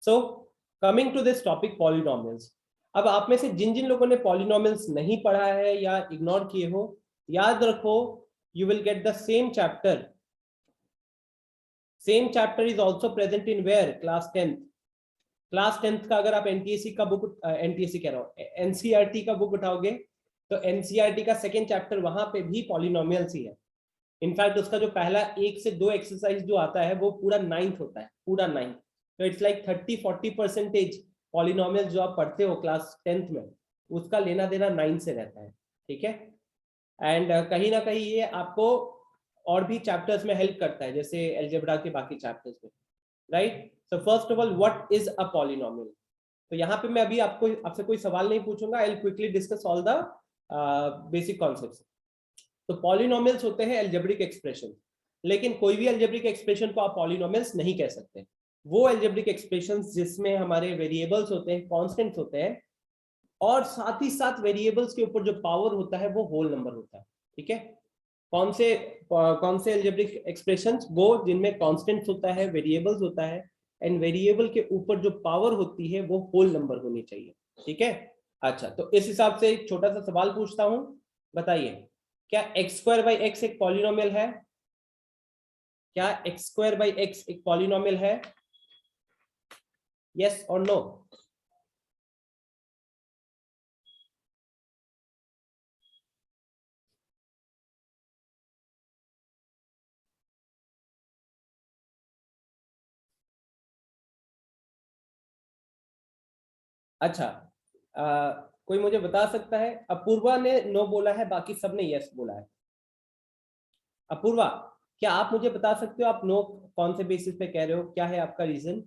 So coming to this topic polynomials. अब आप में से जिन जिन लोगों ने पॉलिनोमियल्स नहीं पढ़ा है या इग्नोर किए हो, याद रखो you will get the same chapter. Same chapter is also present in where? Class 10th. Class 10th का अगर आप एनटीएससी का बुक, एनटीएससी कह रहा हूँ, एनसीईआरटी का बुक उठाओगे तो एनसीईआरटी का सेकेंड चैप्टर वहां पे भी पॉलिनोमियल्स ही है। इनफैक्ट उसका जो पहला 1 से 2 एक्सरसाइज जो आता है वो पूरा 9th होता है, पूरा 9th। तो इट्स लाइक 30-40% पॉलिनोमियल जो आप पढ़ते हो क्लास 10th में, उसका लेना देना 9 से रहता है, ठीक है। एंड कहीं ना कहीं ये आपको और भी चैप्टर्स में हेल्प करता है, जैसे अलजेब्रा के बाकी चैप्टर्स में, right. So first of all what is a polynomial. तो यहाँ पे मैं अभी आपसे कोई सवाल नहीं पूछूंगा, I will quickly discuss all the basic concepts. तो पॉलिनोमियल्स होते हैं अलजेब्रिक एक्सप्रेशन, लेकिन कोई भी अलजेब्रिक एक्सप्रेशन को आप पॉलिनोमियल्स नहीं कह सकते। वो अलजेब्रिक एक्सप्रेशंस जिसमें हमारे वेरिएबल्स होते हैं, कांस्टेंट्स होते हैं, और साथ ही साथ वेरिएबल्स के ऊपर जो पावर होता है वो होल नंबर होता है, ठीक है। कौन से अलजेब्रिक एक्सप्रेशंस? वो जिनमें कांस्टेंट्स होता है, वेरिएबल्स होता है, एंड वेरिएबल के ऊपर जो पावर होती है वो होल नंबर होनी चाहिए, ठीक है। अच्छा, तो इस हिसाब से एक छोटा सा सवाल पूछता हूं, बताइए क्या x² एक पॉलिनोमियल है? क्या x² एक पॉलिनोमियल है? यस और नो? अच्छा, कोई मुझे बता सकता है? अपूर्वा ने नो बोला है, बाकी सबने यस बोला है। अपूर्वा, क्या आप मुझे बता सकते हो आप नो कौन से बेसिस पे कह रहे हो, क्या है आपका reason?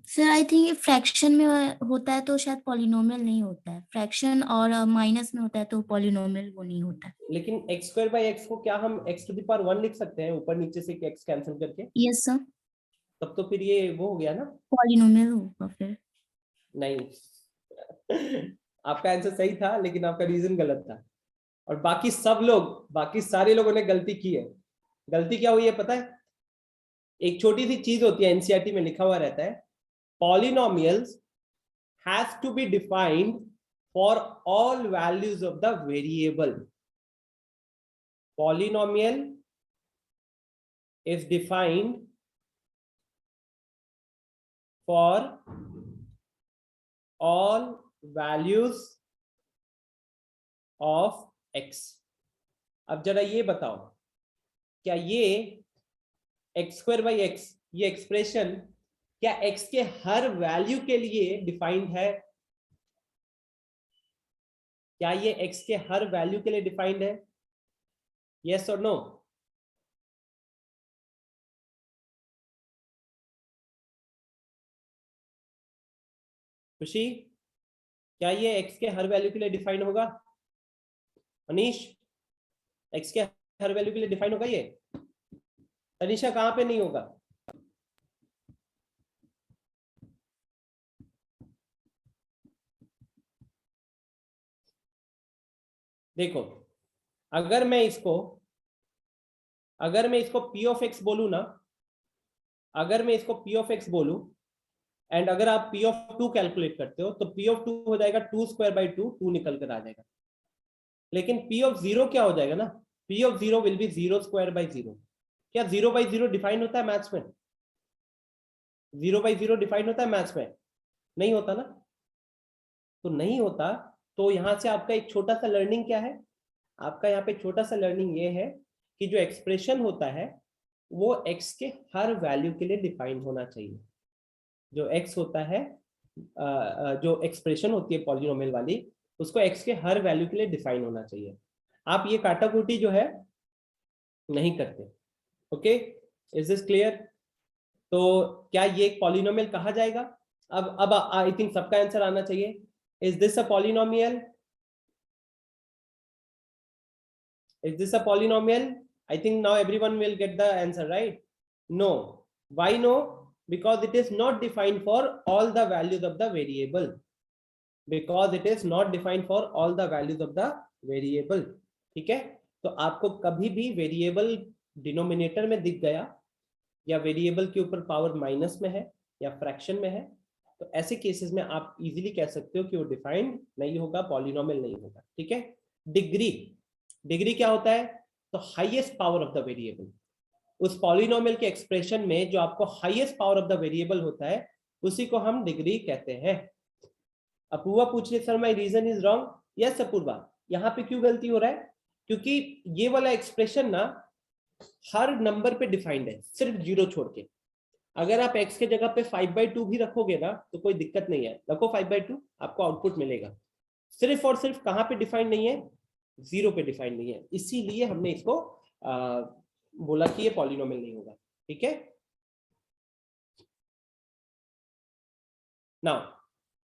Sir I think fraction में होता है तो शायद पॉलिनोमियल नहीं होता है, फ्रैक्शन और माइनस में होता है तो पॉलिनोमियल वो नहीं होता है। लेकिन x² को क्या हम x⁻1 लिख सकते हैं ऊपर नीचे से x कैंसिल करके? यस सर, तब तो फिर ये वो हो गया ना। पॉलिनोमियल होगा फिर। नहीं आपका आंसर सही था, लेकिन आपका रीजन गलत था। और बाकी सारे लोगों ने गलती की है। गलती क्या हुई है पता है? एक छोटी सी चीज होती है, एनसीईआरटी में लिखा हुआ रहता है, polynomials has to be defined for all values of the variable. Polynomial is defined for all values of x। अब जरा ये बताओ, क्या ये x²x ये एक्सप्रेशन क्या x के हर वैल्यू के लिए डिफाइंड है? क्या ये x के हर वैल्यू के लिए डिफाइंड है? यस और नो? खुशी, क्या ये x के हर वैल्यू के लिए डिफाइंड होगा? अनीश, x के हर वैल्यू के लिए डिफाइन होगा ये? तनिषा, कहां पे नहीं होगा? देखो, अगर मैं इसको p ऑफ x बोलू ना, अगर मैं इसको p ऑफ x बोलू, एंड अगर आप p ऑफ 2 कैलकुलेट करते हो तो p ऑफ 2 हो जाएगा 2² 2 निकल कर आ जाएगा। लेकिन p ऑफ 0 क्या हो जाएगा ना? p of 0 will be 0²/0। क्या 0/0 डिफाइन होता है मैथ्स में? 0/0 डिफाइन होता है मैथ्स में? नहीं होता ना। तो नहीं होता, तो यहां से आपका एक छोटा सा लर्निंग क्या है? आपका यहाँ पे छोटा सा लर्निंग ये है कि जो एक्सप्रेशन होता है वो x के हर वैल्यू के लिए डिफाइन होना चाहिए। जो x होता है, जो एक्सप्रेशन होती है पॉलिनोमियल वाली, उसको x के हर वैल्यू के लिए डिफाइन होना चाहिए। आप ये काटाकुटी जो है नहीं करते। Okay, is this clear? तो क्या ये एक पॉलिनोमियल कहा जाएगा? अब आई थिंक सबका आंसर आना चाहिए। Is this a polynomial? Is this a polynomial? I think now everyone will get the answer, right? No. Why no? Because it is not defined for all the values of the variable. Because it is not defined for all the values of the variable. ठीक है? तो आपको कभी भी variable denominator में दिख गया या वेरिएबल के ऊपर पावर माइनस में है या फ्रैक्शन में है, तो ऐसे केसेस में आप इजीली कह सकते हो कि वो डिफाइंड नहीं होगा, पॉलिनोमियल नहीं होगा। ठीक है। डिग्री, डिग्री क्या होता है? तो highest power of the variable. उस पॉलिनोमियल के एक्सप्रेशन में जो आपको highest power of the variable होता है उसी को हम डिग्री कहते हैं। अपूर्वा पूछ रही sir my reason is wrong. Yes Apoorva, यहाँ पे क्यों गलती हो रहा है? क्योंकि ये वाला एक्सप्रेशन ना हर नंबर पे डिफाइंड है, सिर्फ जीरो छोड़ के। अगर आप x के जगह पे 5/2 भी रखोगे ना तो कोई दिक्कत नहीं है, रखो 5/2, आपको आउटपुट मिलेगा। सिर्फ और सिर्फ कहाँ पे डिफाइंड नहीं है? जीरो पे डिफाइंड नहीं है, इसीलिए हमने इसको बोला कि ये पॉलिनोमियल नहीं होगा। ठीक है। नाउ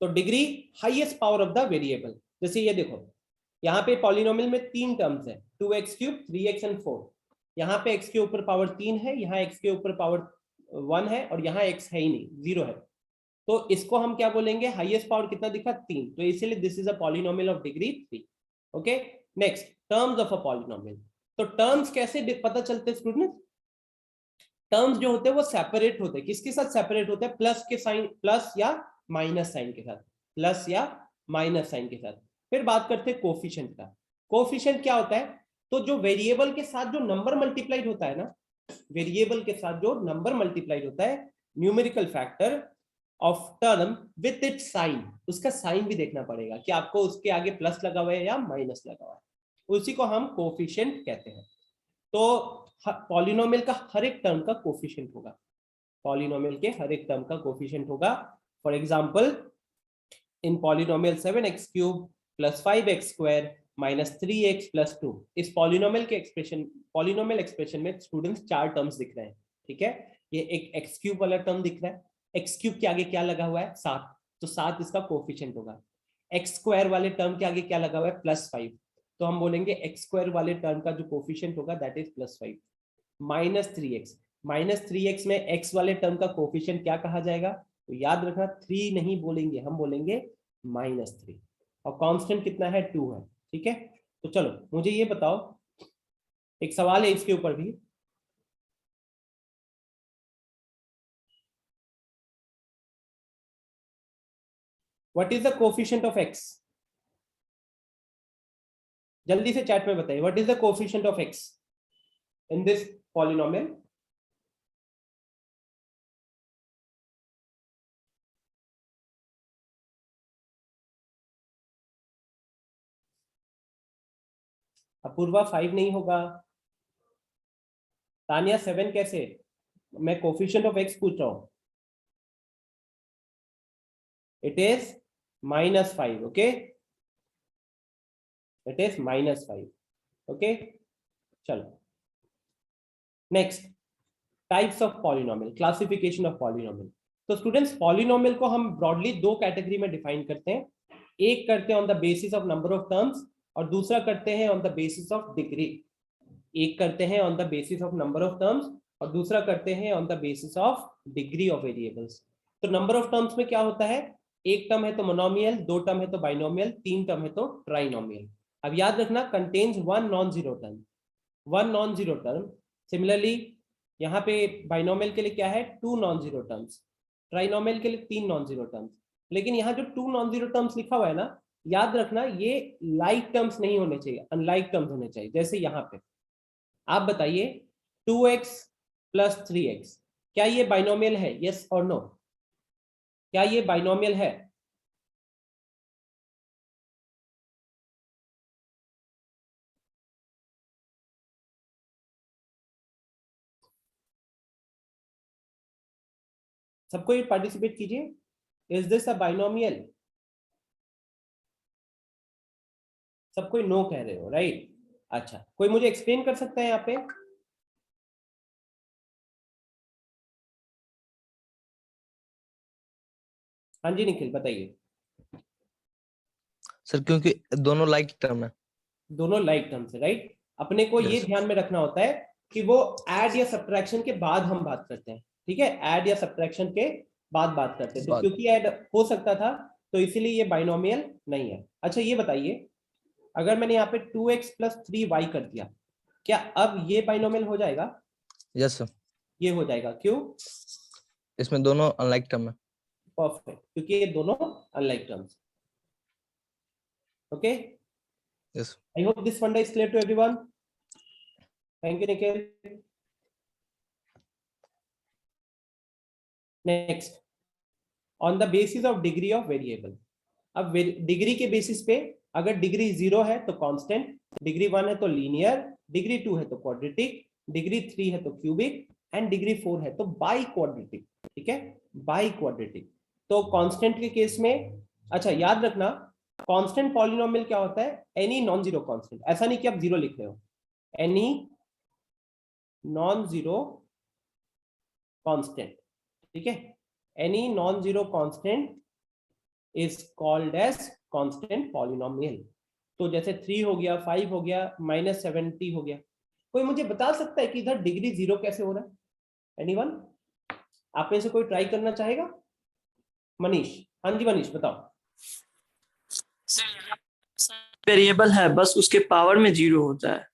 तो degree highest power of the variable. जैसे ये देखो, यहाँ पे पॉलिनोमियल में 3 टर्म्स है, 2x³ 3x एंड 4। यहाँ पे x के ऊपर पावर 3 है, यहाँ x के ऊपर पावर 1 है और यहाँ x है ही नहीं, 0 है। तो इसको हम क्या बोलेंगे? हाईएस्ट पावर कितना दिखा? 3। तो इसीलिए this is a polynomial of degree 3। Okay. Next, terms of a polynomial. तो टर्म्स कैसे पता चलते हैं स्टूडेंट? टर्म्स जो होते हैं वो सेपरेट होते हैं। किसके साथ सेपरेट होते हैं? प्लस के साइन, प्लस या माइनस साइन के साथ, प्लस या माइनस साइन के साथ। फिर बात करते हैं कोफिशिएंट का। कोफिशिएंट क्या होता है? तो जो वेरिएबल के साथ जो नंबर मल्टीप्लाइड होता है ना, वेरिएबल के साथ जो नंबर मल्टीप्लाइड होता है, numerical factor of term with its sign, उसका साइन भी देखना पड़ेगा कि आपको उसके आगे प्लस लगा हुआ है या माइनस लगा हुआ है, उसी को हम कोफिशिएंट कहते हैं। तो पॉलिनोमियल का हर एक टर्म का कोफिशिएंट होगा, पॉलिनोमियल के हर एक टर्म का कोफिशिएंट होगा। For example in polynomial 7x³ + 5x² - 3x + 2, इस पॉलिनोमियल के एक्सप्रेशन, पॉलिनोमियल एक्सप्रेशन में स्टूडेंट्स 4 टर्म्स दिख रहे हैं। ठीक है। ये एक x³ वाला टर्म दिख रहा है, x³ के आगे क्या लगा हुआ है? 7, तो 7 इसका कोफिशिएंट होगा। x² वाले टर्म के आगे क्या लगा हुआ है? +5, तो हम बोलेंगे x² वाले टर्म का जो कोफिशिएंट होगा दैट इज +5। -3x में x वाले टर्म का कोफिशिएंट क्या कहा जाएगा? तो याद रखना 3 नहीं बोलेंगे, हम बोलेंगे -3, और कांस्टेंट कितना है? 2 है। ठीक है। तो चलो मुझे ये बताओ, एक सवाल है इसके ऊपर भी। What is the coefficient of x? जल्दी से चैट में बताइए, what is the coefficient of x in this polynomial? Apoorva 5 नहीं होगा। तानिया 7 कैसे? मैं कोफिशिएंट ऑफ x पूछ रहा हूं। It is -5। Okay, it is -5। Okay, चलो next, types of polynomial, classification of polynomial. तो स्टूडेंट्स पॉलिनोमियल को हम ब्रॉडली 2 कैटेगरी में डिफाइन करते हैं। एक करते हैं on the basis of number of terms और दूसरा करते हैं on the basis of degree. एक करते हैं on the basis of number of terms और दूसरा करते हैं on the basis of degree of variables. तो नंबर ऑफ टर्म्स में क्या होता है? एक टर्म है तो मोनोमियल, 2 टर्म है तो बाइनोमियल, 3 टर्म है तो ट्राइनोमियल। अब याद रखना contains 1 non zero term, 1 non zero term. Similarly यहाँ पे बाइनोमियल के लिए क्या है? 2 नॉन जीरो टर्म्स, ट्राइनोमियल के लिए 3 नॉन जीरो टर्म्स। लेकिन यहाँ जो 2 नॉन जीरो टर्म्स लिखा हुआ है ना, याद रखना ये लाइक टर्म्स नहीं होने चाहिए, अनलाइक टर्म्स होने चाहिए। जैसे यहाँ पे आप बताइए 2x + 3x, क्या ये बाइनोमियल है? यस और नो? क्या ये बाइनोमियल है? सबको ये पार्टिसिपेट कीजिए। Is this a binomial? सब कोई नो कह रहे हो, राइट? अच्छा, कोई मुझे एक्सप्लेन कर सकता है यहाँ पे? हाँ जी निखिल बताइए। सर क्योंकि दोनों लाइक टर्म है। दोनों लाइक टर्म से, राइट? अपने को ये ध्यान में रखना होता है कि वो ऐड या सब्ट्रैक्शन के बाद हम बात करते हैं। ठीक है, ऐड या सब्ट्रैक्शन के बाद बात करते हैं। तो क्योंकि ऐड हो सकता था तो इसीलिए ये बाइनोमियल नहीं है। अच्छा ये बताइए, अगर मैंने यहाँ पे 2x + 3y कर दिया, क्या अब ये बाइनोमियल हो जाएगा? Yes sir. ये हो जाएगा, क्यों? इसमें दोनों अनलाइक टर्म है। परफेक्ट, क्योंकि ये दोनों unlike terms. Okay, yes. I hope this funda is clear to everyone. Thank you Nikhil. Next, on the basis of degree of variable. अब डिग्री के बेसिस पे अगर डिग्री 0 है तो कांस्टेंट, डिग्री 1 है तो लीनियर, डिग्री 2 है तो क्वाड्रेटिक, डिग्री 3 है तो क्यूबिक एंड डिग्री 4 है तो बाई क्वाड्रेटिक। ठीक है, बाई क्वाड्रेटिक। तो कांस्टेंट के केस में, अच्छा याद रखना, कांस्टेंट पॉलिनोमियल क्या होता है? Any non zero constant. ऐसा नहीं कि आप जीरो लिख रहे हो, एनी नॉन जीरो कांस्टेंट। ठीक है, any non zero constant is called as constant polynomial. तो जैसे 3 हो गया, 5 हो गया, -70 हो गया। कोई मुझे बता सकता है कि इधर डिग्री 0 कैसे हो रहा है? एनीवन? आप में से कोई ट्राई करना चाहेगा? मनीष, हाँ जी मनीष बताओ। वेरिएबल है, बस उसके पावर में 0 होता है।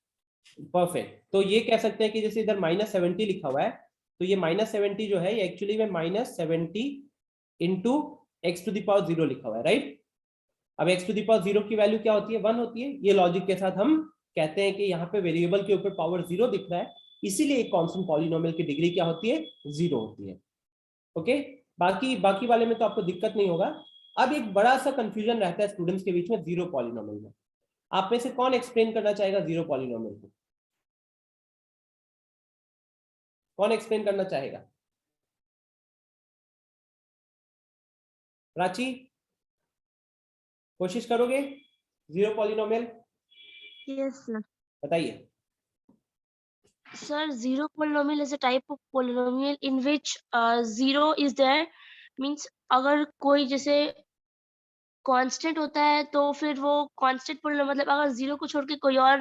परफेक्ट, तो ये कह सकते हैं कि जैसे इधर -70 लिखा हुआ है, तो ये -70 जो है ये एक्चुअली में -70 इंटू x⁻0 लिखा हुआ है, राइट? अब x⁻0 की वैल्यू क्या होती है? 1 होती है। ये लॉजिक के साथ हम कहते हैं कि यहाँ पे वेरिएबल के ऊपर पावर 0 दिख रहा है, इसीलिए एक कांस्टेंट पॉलिनोमियल की डिग्री क्या होती है? 0 होती है। ओके, बाकी वाले में तो आपको दिक्कत नहीं होगा। अब एक बड़ा सा कंफ्यूजन रहता है स्टूडेंट्स के बीच में जीरो पॉलिनोमियल में। आप में से कौन एक्सप्लेन करना चाहेगा जीरो पॉलिनोमियल को? कौन एक्सप्लेन करना चाहेगा? प्राची, कोशिश करोगे जीरो पॉलिनोमियल? Yes, sir. बताइए। Sir, zero polynomial is a type of polynomial in which zero is there. Means अगर कोई जैसे कांस्टेंट होता है तो फिर वो कांस्टेंट पोलिनोमियल, मतलब अगर जीरो को छोड़ के कोई और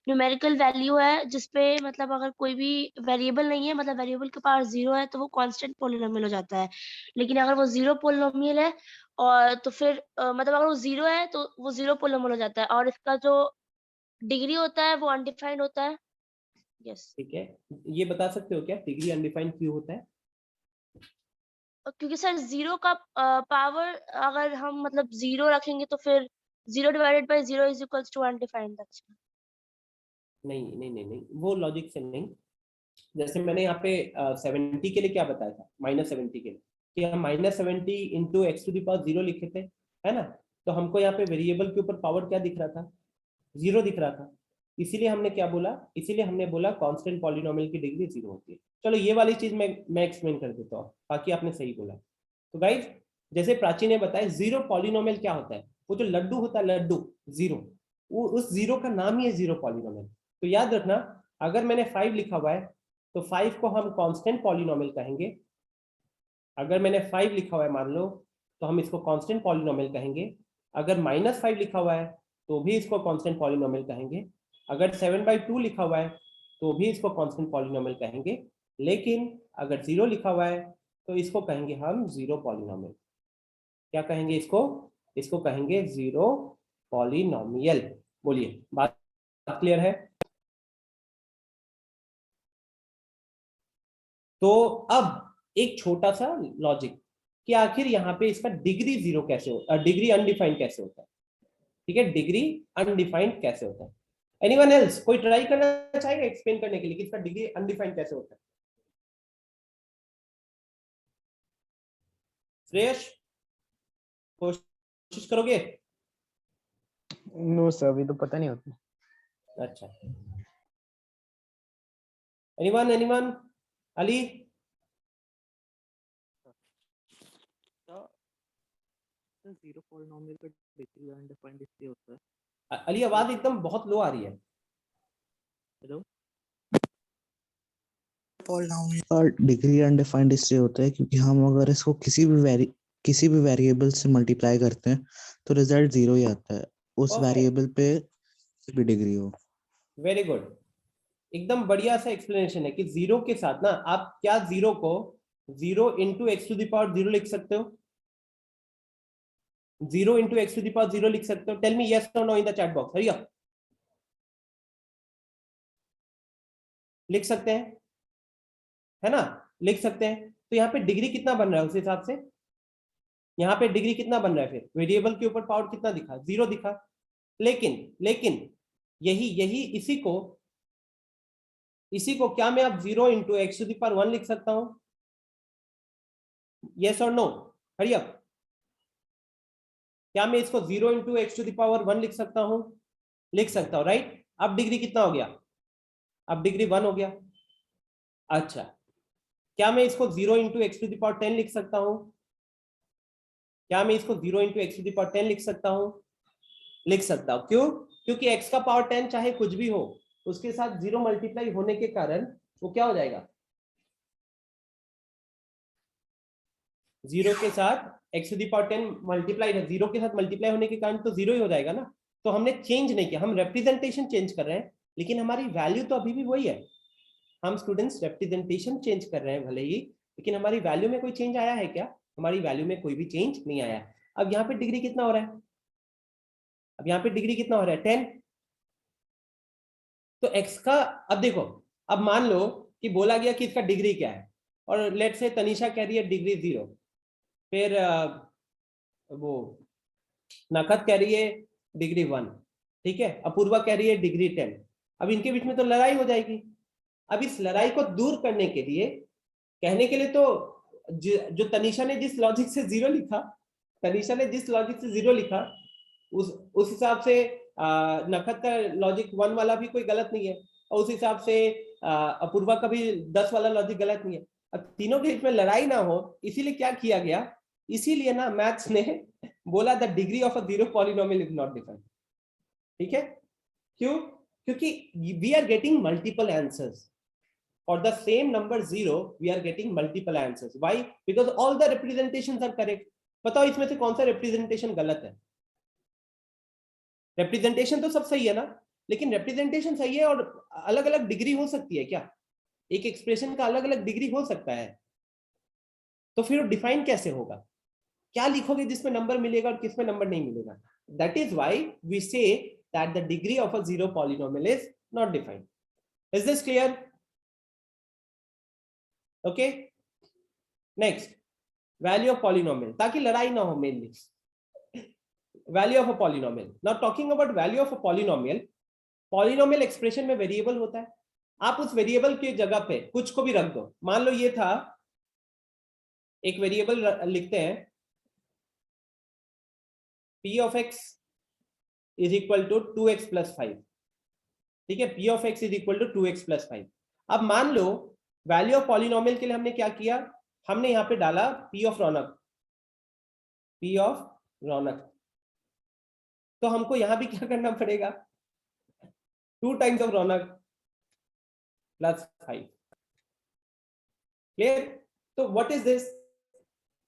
न्यूमेरिकल वैल्यू है जिसपे मतलब अगर कोई भी वेरिएबल नहीं है, मतलब वेरिएबल के पास 0 है, तो वो कांस्टेंट पोलिनोमियल हो जाता है। लेकिन अगर वो जीरो पोलिनोमियल है और तो फिर मतलब अगर वो 0 है तो वो जीरो पोलिनोमियल हो जाता है, और इसका जो डिग्री होता है वो अनडिफाइंड होता है। यस, ठीक है, ये बता सकते हो क्या डिग्री अनडिफाइंड क्यों होता है? क्योंकि सर जीरो का पावर अगर हम मतलब 0 रखेंगे तो फिर 0 divided by 0 is equals to undefined. नहीं नहीं नहीं नहीं, वो लॉजिक से नहीं। जैसे मैंने यहाँ पे 70 के लिए क्या बताया था, -70 के लिए, कि हम -70 इंटू x⁻0 लिखे थे, है ना? तो हमको यहाँ पे वेरिएबल के ऊपर पावर क्या दिख रहा था? 0 दिख रहा था। इसीलिए हमने क्या बोला? इसीलिए हमने बोला कांस्टेंट पॉलिनोमियल की डिग्री 0 होती है। चलो ये वाली चीज मैं एक्सप्लेन कर देता हूँ, बाकी आपने सही बोला। तो गाइज, जैसे प्राची ने बताया, जीरो पॉलिनोमियल क्या होता है? वो जो लड्डू होता है, लड्डू जीरो, वो उस जीरो का नाम ही है जीरो पॉलिनोमियल। तो याद रखना, अगर मैंने 5 लिखा हुआ है तो 5 को हम कांस्टेंट पॉलिनोमियल कहेंगे। अगर मैंने 5 लिखा हुआ है मान लो, तो हम इसको कांस्टेंट पॉलिनोमियल कहेंगे। अगर -5 लिखा हुआ है तो भी इसको कांस्टेंट पॉलिनोमियल कहेंगे। अगर 7/2 लिखा हुआ है तो भी इसको कांस्टेंट पॉलिनोमियल कहेंगे। लेकिन अगर 0 लिखा हुआ है तो इसको कहेंगे हम जीरो पॉलिनोमियल। क्या कहेंगे इसको? इसको कहेंगे जीरो पॉलिनोमियल। बोलिए, बात क्लियर है? तो अब एक छोटा सा लॉजिक कि आखिर यहाँ पे इसका डिग्री 0 कैसे होता है, डिग्री अनडिफाइंड कैसे होता है? ठीक है, डिग्री अनडिफाइंड कैसे होता है? एनीवन एल्स कोई ट्राई करना चाहेगा एक्सप्लेन करने के लिए कि इसका डिग्री अनडिफाइंड कैसे होता है? श्रेयस, कोशिश करोगे? नो सर, अभी तो पता नहीं होता। अच्छा, एनीवन अली? जीरो पॉलिनोमियल का डिग्री अनडिफाइंड इसलिए होता है। अली, आवाज एकदम बहुत लो आ रही है। हेलो, पॉलिनोमियल का डिग्री अनडिफाइंड इसलिए होता है क्योंकि हम अगर इसको किसी भी वेरिएबल से मल्टीप्लाई करते हैं तो रिजल्ट 0 ही आता है, उस वेरिएबल पे भी डिग्री हो। वेरी गुड, एकदम बढ़िया सा एक्सप्लेनेशन है कि जीरो के साथ ना आप क्या जीरो को 0 इंटू x⁻0 लिख सकते हो? 0 इंटू x⁻0 लिख सकते हो? टेल मी यस और no in the chat box. Hurry up, लिख सकते हैं? है ना, लिख सकते हैं। तो यहाँ पे डिग्री कितना बन रहा है उस हिसाब से, यहाँ पे डिग्री कितना बन रहा है, फिर वेरिएबल के ऊपर पावर कितना दिखा, 0 दिखा। लेकिन यही इसी को क्या मैं अब 0 into X to the power 1 लिख सकता हूं? यस और नो, हरी अप। क्या मैं इसको 0 into X to the power 1 लिख सकता हूं? लिख सकता हूं, राइट। अब डिग्री कितना हो गया? अब डिग्री 1 हो गया। अच्छा, क्या मैं इसको 0 into X to the power 10 लिख सकता हूं? क्या मैं इसको 0 into X to the power 10 लिख सकता हूं? लिख सकता हूं। क्यों? क्योंकि x का पावर 10 चाहे कुछ भी हो, उसके साथ 0 मल्टीप्लाई होने के कारण वो क्या हो जाएगा, 0 के साथ x to the power 10 multiply, 0 के साथ मल्टीप्लाई होने के कारण तो 0 ही हो जाएगा ना। तो हमने चेंज नहीं किया, हम रिप्रेजेंटेशन चेंज कर रहे हैं, लेकिन हमारी वैल्यू तो अभी भी वही है। हम स्टूडेंट्स रिप्रेजेंटेशन चेंज कर रहे हैं भले ही, लेकिन हमारी वैल्यू में कोई चेंज आया है क्या? हमारी वैल्यू में कोई भी चेंज नहीं आया। अब यहाँ पे डिग्री कितना हो रहा है? अब यहाँ पे डिग्री कितना हो रहा है? 10। तो x का, अब देखो, अब मान लो कि बोला गया कि इसका डिग्री क्या है, और लेट से तनीषा कह रही है डिग्री 0, फिर वो नखत कह रही है डिग्री 1, ठीक है, अपूर्वा कह रही है डिग्री 10। अब इनके बीच में तो लड़ाई हो जाएगी। अब इस लड़ाई को दूर करने के लिए, कहने के लिए तो जो तनीषा ने जिस लॉजिक से 0 लिखा, तनीषा ने जिस लॉजिक से 0 लिखा, उस हिसाब से नखत का लॉजिक 1 वाला भी कोई गलत नहीं है, और उस हिसाब से अपूर्वा का भी 10 वाला लॉजिक गलत नहीं है। अब तीनों के बीच में लड़ाई ना हो, इसीलिए क्या किया गया, इसीलिए ना मैथ्स ने बोला the degree of a 0 polynomial is not defined. ठीक है, क्यों? क्योंकि we are getting multiple answers for the same number 0, we are getting multiple answers. Why? Because all the representations are correct. बताओ इसमें से कौन सा रिप्रेजेंटेशन गलत है? रिप्रेजेंटेशन तो सब सही है ना, लेकिन रिप्रेजेंटेशन सही है और अलग अलग डिग्री हो सकती है क्या? एक एक्सप्रेशन का अलग अलग डिग्री हो सकता है, तो फिर डिफाइन कैसे होगा? क्या लिखोगे जिसमें नंबर मिलेगा और किसमें नंबर नहीं मिलेगा? That is why we say that the degree of a 0 polynomial is not defined. Is this clear? Okay, next, value of polynomial, ताकि लड़ाई ना हो mainly. Value of a polynomial, now talking about value of a polynomial, polynomial expression में variable होता है। आप उस variable की जगह पे कुछ को भी रख दो। मान लो ये था, एक वेरिएबल लिखते हैं p of x is equal to 2x plus 5, ठीक है, p of x is equal to 2x plus 5। अब मान लो वैल्यू ऑफ पॉलिनोमियल के लिए हमने क्या किया, हमने यहाँ पे डाला p of Raunak, p of Raunak. तो हमको यहाँ भी क्या करना पड़ेगा, 2 times of Raunak plus 5। Clear? तो what is this?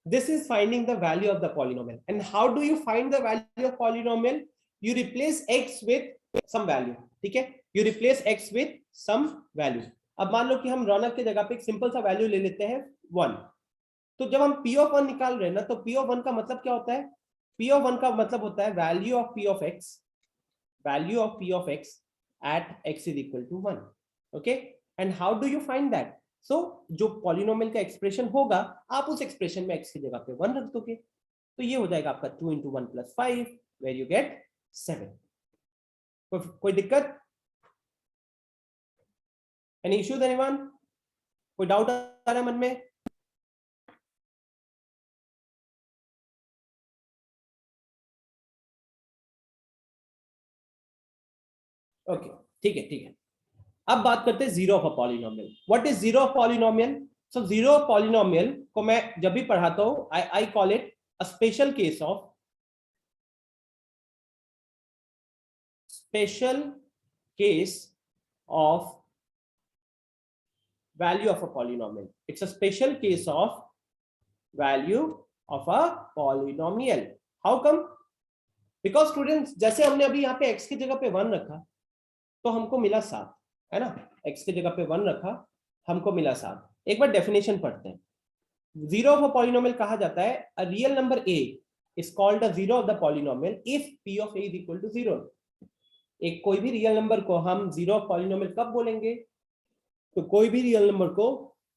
This is finding the value of the polynomial. And how do you find the value of polynomial? You replace x with some value. ठीक है, you replace x with some value. अब मान लो कि हम रौनक के जगह पे एक सिंपल सा वैल्यू ले लेते हैं 1। तो जब हम p of 1 निकाल रहे हैं ना, तो p of 1 का मतलब क्या होता है? p of 1 का मतलब होता है value of p of x, value of p of x at x is equal to 1. Okay, and how do you find that? So, जो पॉलिनोमियल का एक्सप्रेशन होगा, आप उस एक्सप्रेशन में x की जगह पे 1 रख दोगे, तो ये हो जाएगा आपका 2 into 1 plus 5, where you get 7. कोई दिक्कत? Any issues anyone? कोई डाउट आ रहा है मन में? ओके, ठीक है, ठीक है। अब बात करते हैं zero of a polynomial. What is zero of polynomial? So zero of polynomial को मैं जब भी पढ़ाता हूं, I call it a special case of value of a polynomial. It's a special case of value of a polynomial. How come? Because students, जैसे हमने अभी यहाँ पे x की जगह पे 1 रखा, तो हमको मिला 7, है ना? x की जगह पे 1 रखा, हमको मिला 7। एक बार डेफिनेशन पढ़ते हैं। जीरो ऑफ अ पॉलिनोमियल कहा जाता है a real number a is called a zero of the polynomial if p of a is equal to 0. एक कोई भी रियल नंबर को हम जीरो ऑफ पॉलिनोमियल कब बोलेंगे? तो कोई भी रियल नंबर को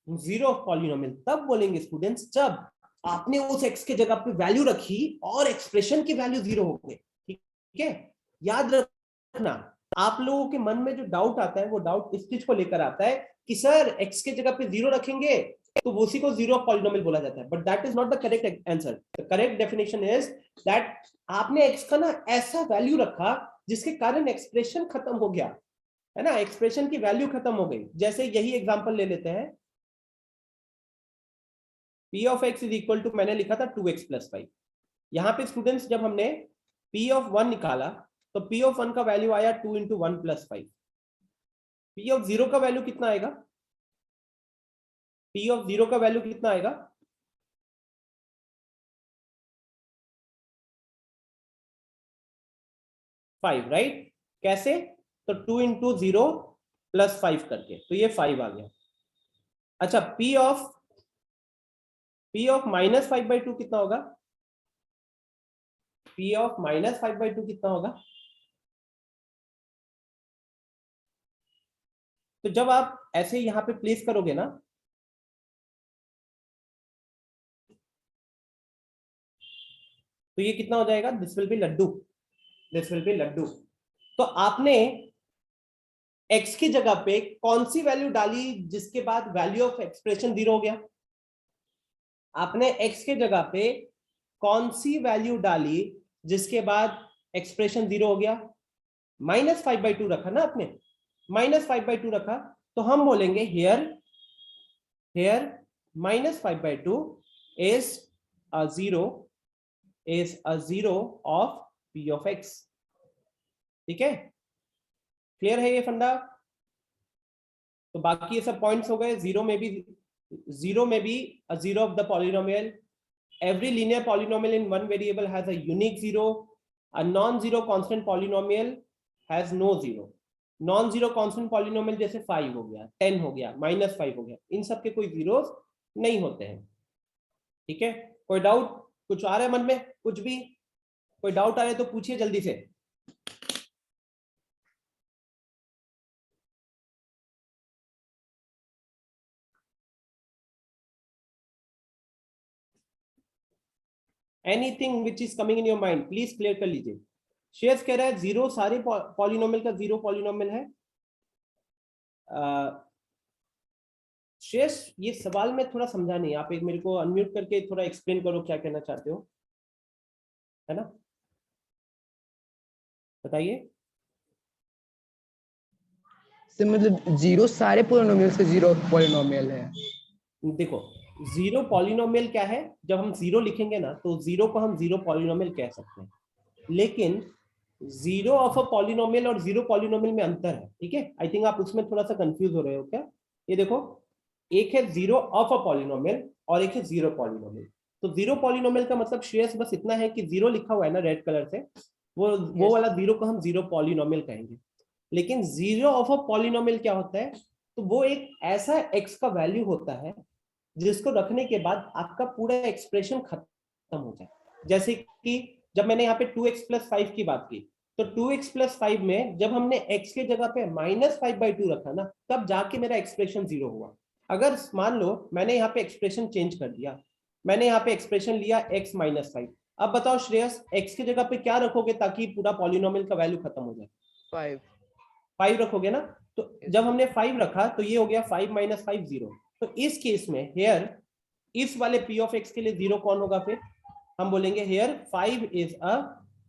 जीरो ऑफ पॉलिनोमियल तब बोलेंगे स्टूडेंट्स जब आपने उस x के जगह पे वैल्यू रखी और एक्सप्रेशन की वैल्यू जीरो हो गई। ठीक है, याद रखना आप लोगों के मन में जो डाउट आता है वो डाउट इस चीज को लेकर आता है कि सर x के जगह पे जीरो रखेंगे तो उसी को जीरो ऑफ पॉलिनोमियल बोला जाता है, but that is not the correct answer. The correct definition is that आपने x का ना ऐसा वैल्यू रखा जिसके कारण एक्सप्रेशन खत्म हो गया, है ना, एक्सप्रेशन की वैल्यू खत्म हो गई। जैसे यही एग्जांपल ले लेते हैं, p of x is equal to, मैंने लिखा था 2x + 5। यहाँ पे स्टूडेंट्स जब हमने p of 1 निकाला तो p of 1 का वैल्यू आया 2 × 1 + 5। p of 0 का वैल्यू कितना आएगा? p of 0 का वैल्यू कितना आएगा? Five, right? कैसे? तो 2 × 0 + 5 करके, तो ये 5 आ गया। अच्छा, p of -5/2 कितना होगा? p of -5/2 कितना होगा? तो जब आप ऐसे यहां पे प्लेस करोगे ना, तो ये कितना हो जाएगा? This will be laddu, this will be laddu. तो आपने x की जगह पे कौन सी वैल्यू डाली जिसके बाद वैल्यू ऑफ एक्सप्रेशन 0 हो गया? आपने x के जगह पे कौन सी वैल्यू डाली जिसके बाद एक्सप्रेशन 0 हो गया? -5/2 रखा ना आपने, -5/2 रखा, तो हम बोलेंगे here -5/2 is a zero of p of x। ठीक है, क्लियर है ये फंडा? तो बाकी ये सब पॉइंट्स हो गए। जीरो में भी a zero of the polynomial, every linear polynomial in one variable has a unique zero, a non-zero constant polynomial has no zero। Non zero constant polynomial जैसे 5 हो गया, 10 हो गया, -5 हो गया, इन सब के कोई जीरोस नहीं होते हैं। ठीक है, कोई डाउट कुछ आ रहा है मन में? कुछ भी कोई डाउट आ रहा है तो पूछिए जल्दी से। Anything which is coming in your mind please clear कर लीजिए। शेयर्स कह रहा है जीरो सारे पॉलिनोमियल का जीरो पॉलिनोमियल है। शेष ये सवाल में थोड़ा समझा नहीं, आप एक मेरे को अनम्यूट करके थोड़ा एक्सप्लेन करो क्या कहना चाहते हो, है ना, बताइए। सर मतलब जीरो सारे पॉलिनोमियल से जीरो पॉलिनोमियल है। देखो जीरो पॉलिनोमियल क्या है, जब हम जीरो लिखेंगे ना तो जीरो को हम जीरो पॉलिनोमियल कह सकते हैं, लेकिन जीरो ऑफ अ पॉलिनोमियल और जीरो पॉलिनोमियल में अंतर है। ठीक है, आई थिंक आप उसमें थोड़ा सा कंफ्यूज हो रहे हो क्या? ये देखो, एक है जीरो ऑफ अ पॉलिनोमियल और एक है जीरो पॉलिनोमियल। तो जीरो पॉलिनोमियल का मतलब शेयर्स बस इतना है कि जीरो लिखा हुआ है ना रेड कलर से, वो वाला जीरो को हम जीरो पॉलिनोमियल कहेंगे। लेकिन जीरो ऑफ अ पॉलिनोमियल क्या होता है? तो वो एक ऐसा एक्स का वैल्यू होता है जिसको रखने के बाद आपका पूरा एक्सप्रेशन खत्म हो जाए। जैसे कि जब मैंने यहाँ पे 2x + 5 की बात की, तो 2x + 5 में जब हमने x के जगह पे -5/2 रखा ना, तब जाके मेरा एक्सप्रेशन 0 हुआ। अगर मान लो मैंने यहाँ पे एक्सप्रेशन चेंज कर दिया, मैंने यहाँ पे एक्सप्रेशन लिया x - 5, अब बताओ श्रेयस x की जगह पे क्या रखोगे ताकि पूरा पॉलिनोमियल का वैल्यू खत्म हो जाए? 5 रखोगे ना। तो जब हमने 5 रखा तो ये हो गया 5 - 5 0। तो इस केस में हेयर इस वाले p of x के लिए 0 कौन होगा? फिर हम बोलेंगे here 5 is a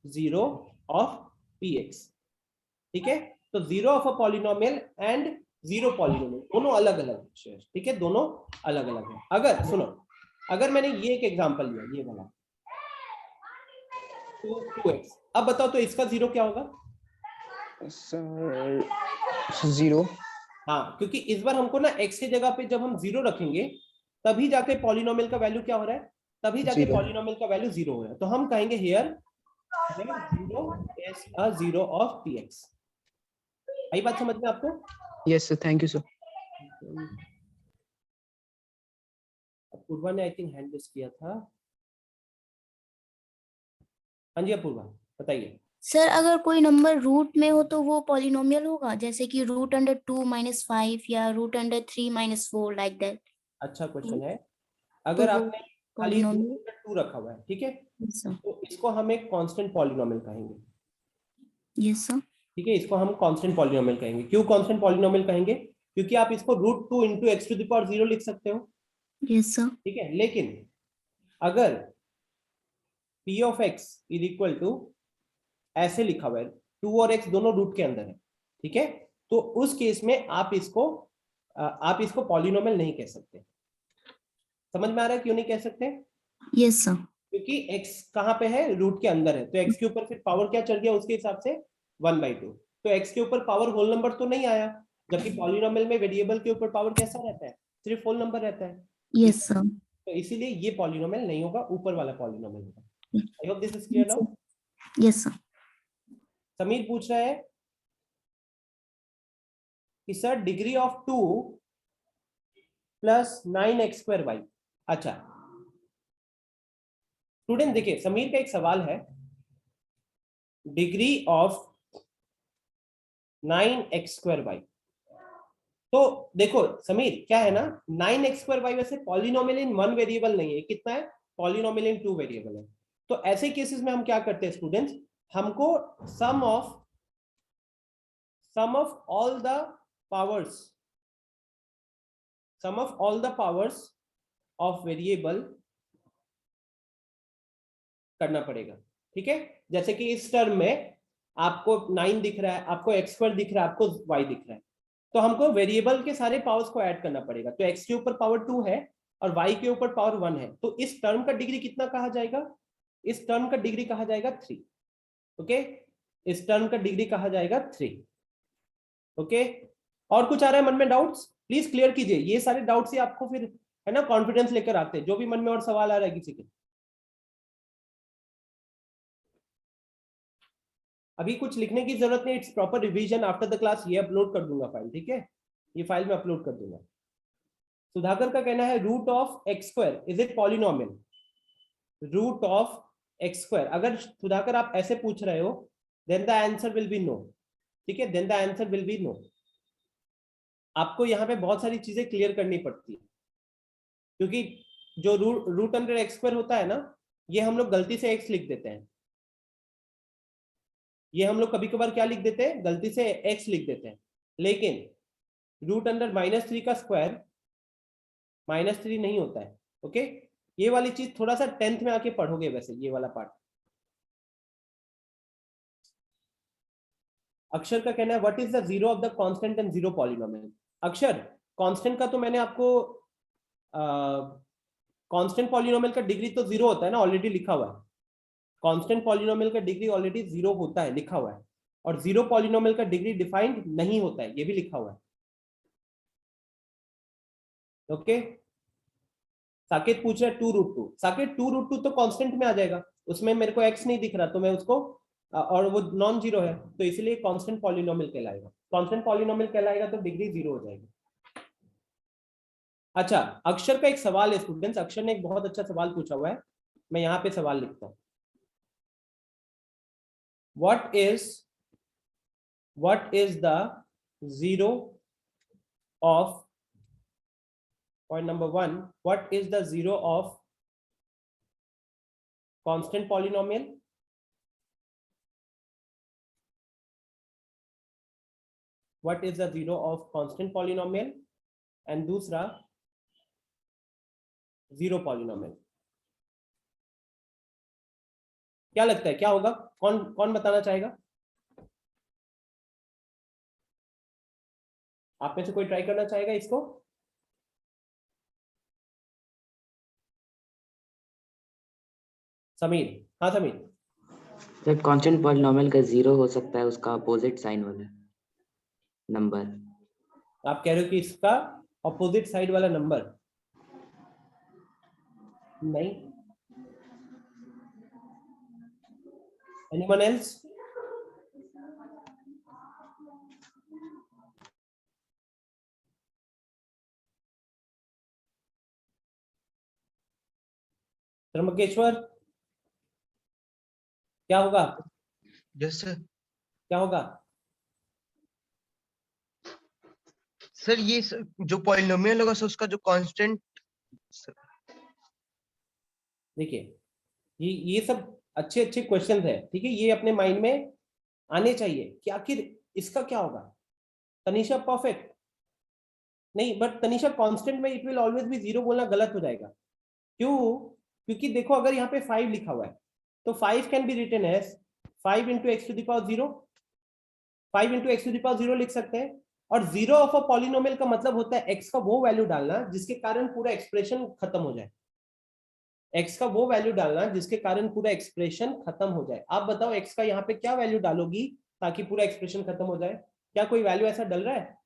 zero of px। ठीक है, तो zero of a polynomial and zero polynomial दोनों अलग अलग है। ठीक है, दोनों अलग अलग है। अगर सुनो, अगर मैंने ये एक एग्जांपल लिया, ये वाला 2x, अब बताओ तो इसका जीरो क्या होगा? सर 0। हाँ, क्योंकि इस बार हमको ना x की जगह पे जब हम 0 रखेंगे तभी जाके पॉलिनोमियल का वैल्यू क्या हो रहा है? तभी जाके पॉलिनोमियल का वैल्यू 0 हो रहा है। तो हम कहेंगे here 0 is a zero of px। आई बात समझ में आपको? Yes sir, thank you sir. Apoorva ने आई थिंक हैंड रेज किया था। हाँ जी अपूर्वा बताइए। सर अगर कोई नंबर रूट में हो तो वो पॉलिनोमियल होगा, जैसे कि √2 - 5 या √3 - 4 लाइक दैट। अच्छा क्वेश्चन है। अगर तो वो आपने खाली polynomial? 2 रखा हुआ है, ठीक है, Yes sir. तो इसको हम एक कांस्टेंट पॉलिनोमियल कहेंगे। Yes sir. ठीक है, इसको हम कांस्टेंट पॉलिनोमियल कहेंगे। क्यों कांस्टेंट पॉलिनोमियल कहेंगे? क्योंकि आप इसको √2 into X to the power 0 लिख सकते हो। Yes sir. ठीक है, लेकिन अगर p of x is equal to ऐसे लिखा हुआ है, 2 और x दोनों रूट के अंदर है, ठीक है, तो उस केस में आप इसको पॉलिनोमियल नहीं कह सकते। समझ में आ रहा है क्यों नहीं कह सकते? Yes sir. क्योंकि x कहाँ पे है? रूट के अंदर है, तो x के ऊपर फिर पावर क्या चढ़ गया उसके हिसाब से? 1/2। तो x के ऊपर पावर होल नंबर तो नहीं आया, जबकि पॉलिनोमियल में वेरिएबल के ऊपर पावर कैसा रहता है? सिर्फ होल नंबर रहता है। Yes sir. तो इसीलिए ये पॉलिनोमियल नहीं होगा, ऊपर वाला पॉलिनोमियल होगा। आई hope this is clear now. Yes sir. Sameer पूछ रहा है कि sir degree of 2 plus 9x²y। अच्छा स्टूडेंट देखिए, समीर का एक सवाल है, डिग्री ऑफ 9x²y। तो देखो समीर क्या है ना, 9x²y वैसे पॉलिनोमियल इन 1 वेरिएबल नहीं है, कितना है? पॉलिनोमियल इन 2 वेरिएबल है। तो ऐसे केसेस में हम क्या करते हैं स्टूडेंट्स, हमको sum of all the powers of variable करना पड़ेगा। ठीक है, जैसे कि इस टर्म में आपको 9 दिख रहा है, आपको x² दिख रहा है, आपको y दिख रहा है, तो हमको वेरिएबल के सारे पावर्स को ऐड करना पड़ेगा। तो x के ऊपर पावर 2 है और y के ऊपर पावर 1 है, तो इस टर्म का डिग्री कितना कहा जाएगा? इस टर्म का डिग्री कहा जाएगा 3। ओके, इस टर्म का डिग्री कहा जाएगा 3। ओके, और कुछ आ रहा है मन में डाउट्स? प्लीज क्लियर कीजिए, ये सारे डाउट्स ही आपको फिर है ना कॉन्फिडेंस लेकर आते हैं। जो भी मन में और सवाल आ रहा है किसी के, अभी कुछ लिखने की जरूरत नहीं, it's proper revision after the class. ये अपलोड कर दूंगा फाइल, ठीक है, ये फाइल में अपलोड कर दूंगा। सुधाकर का कहना है root of x² is it polynomial? Root of x², अगर सुधाकर आप ऐसे पूछ रहे हो then the answer will be no. ठीक है, then the answer will be no. आपको यहाँ पे बहुत सारी चीजें क्लियर करनी पड़ती है, क्योंकि जो रूट अंडर x² होता है ना, ये हम लोग गलती से x लिख देते हैं। ये हम लोग कभी कभार क्या लिख देते हैं? गलती से x लिख देते हैं, लेकिन रूट अंडर -3 का स्क्वायर -3 नहीं होता है। ओके, ये वाली चीज थोड़ा सा 10th में आके पढ़ोगे वैसे, ये वाला पार्ट। अक्षर का कहना है what is the zero of the constant and zero polynomial. अक्षर, कांस्टेंट का तो मैंने आपको कांस्टेंट पॉलिनोमियल का डिग्री तो 0 होता है ना, ऑलरेडी लिखा हुआ है। कांस्टेंट पॉलिनोमियल का डिग्री ऑलरेडी 0 होता है, लिखा हुआ है। और जीरो पॉलिनोमियल का डिग्री डिफाइंड नहीं होता है, ये भी लिखा हुआ है। ओके, साकेत पूछ रहा है 2√2। साकेत 2√2 तो कांस्टेंट में आ जाएगा, उसमें मेरे को x नहीं दिख रहा, तो मैं उसको और वो नॉन जीरो है, तो इसलिए कांस्टेंट पॉलिनोमियल कहलाएगा। कांस्टेंट पॉलिनोमियल कहलाएगा तो डिग्री 0 हो जाएगी। अच्छा, अक्षर का एक सवाल है स्टूडेंट्स, अक्षर ने एक बहुत अच्छा सवाल पूछा हुआ है, मैं यहाँ पे सवाल लिखता हूँ। What is the zero of, point number 1, what is the zero of constant polynomial? What is the zero of constant polynomial? And दूसरा जीरो पॉलिनोमियल। क्या लगता है क्या होगा? कौन बताना चाहेगा? आप में से कोई ट्राई करना चाहेगा इसको? समीर, हाँ समीर। सर कांस्टेंट पॉलिनोमियल का 0 हो सकता है उसका अपोजिट साइन वाला नंबर। आप कह रहे हो कि इसका अपोजिट साइड वाला नंबर? नहीं, एनीवन एल्स? त्र्यंबकेश्वर, क्या होगा? Yes sir. क्या होगा? सर ये जो पॉलिनोमियल होगा सर, उसका जो कांस्टेंट देखिए ये सब अच्छे अच्छे क्वेश्चंस है, ठीक है, ये अपने माइंड में आने चाहिए कि आखिर इसका क्या होगा। तनिषा परफेक्ट नहीं, बट तनिषा कांस्टेंट में इट विल ऑलवेज बी 0 बोलना गलत हो जाएगा। क्यों? क्योंकि देखो अगर यहाँ पे 5 लिखा हुआ है तो 5 can be written as 5 into X to the power 0, 5 into X to the power 0 लिख सकते हैं। और 0 ऑफ अ पॉलिनोमियल का मतलब होता है एक्स का वो वैल्यू डालना जिसके कारण पूरा एक्सप्रेशन खत्म हो जाए। एक्स का वो वैल्यू डालना जिसके कारण पूरा एक्सप्रेशन खत्म हो जाए। आप बताओ एक्स का यहाँ पे क्या वैल्यू डालोगी ताकि पूरा एक्सप्रेशन खत्म हो जाए? क्या कोई वैल्यू ऐसा डल रहा है?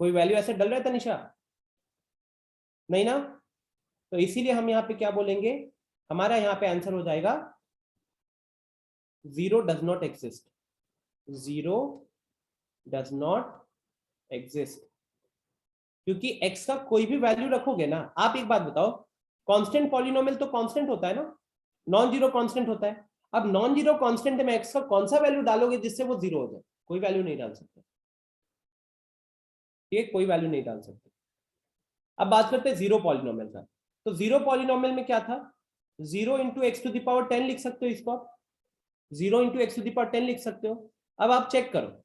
कोई वैल्यू ऐसे डल रहा है तनिषा? नहीं ना? तो इसीलिए हम यहाँ पे क्या बोलेंगे, हमारा यहाँ पे आंसर हो जाएगा 0 does not exist, 0 does not exist. क्योंकि x का कोई भी वैल्यू रखोगे ना, आप एक बात बताओ, कांस्टेंट पॉलिनोमियल तो कांस्टेंट होता है ना, नॉन जीरो कांस्टेंट होता है। अब नॉन जीरो कांस्टेंट में x का कौन सा वैल्यू डालोगे जिससे वो 0 हो जाए? कोई वैल्यू नहीं डाल सकते, ये कोई वैल्यू नहीं डाल सकते। अब बात करते हैं जीरो पॉलिनोमियल का। तो जीरो पॉलिनोमियल में क्या था, 0 into X to the power 10 लिख सकते हो इसको, आप 0 into X to the power 10 लिख सकते हो। अब आप चेक करो,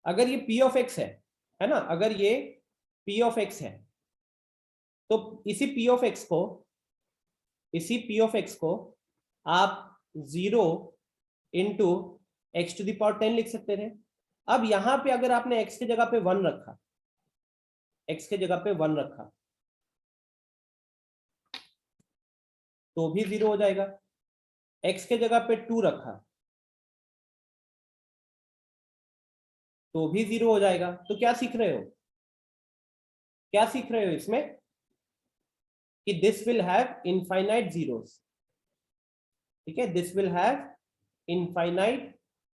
अगर ये p ऑफ x है ना, अगर ये p ऑफ x है तो इसी p ऑफ x को आप 0 into X to the power 10 लिख सकते थे। अब यहां पे अगर आपने x की जगह पे 1 रखा, x के जगह पे 1 रखा तो भी 0 हो जाएगा, x के जगह पे 2 रखा तो भी 0 हो जाएगा। तो क्या सीख रहे हो, क्या सीख रहे हो इसमें कि this will have infinite zeros, ठीक है, this will have infinite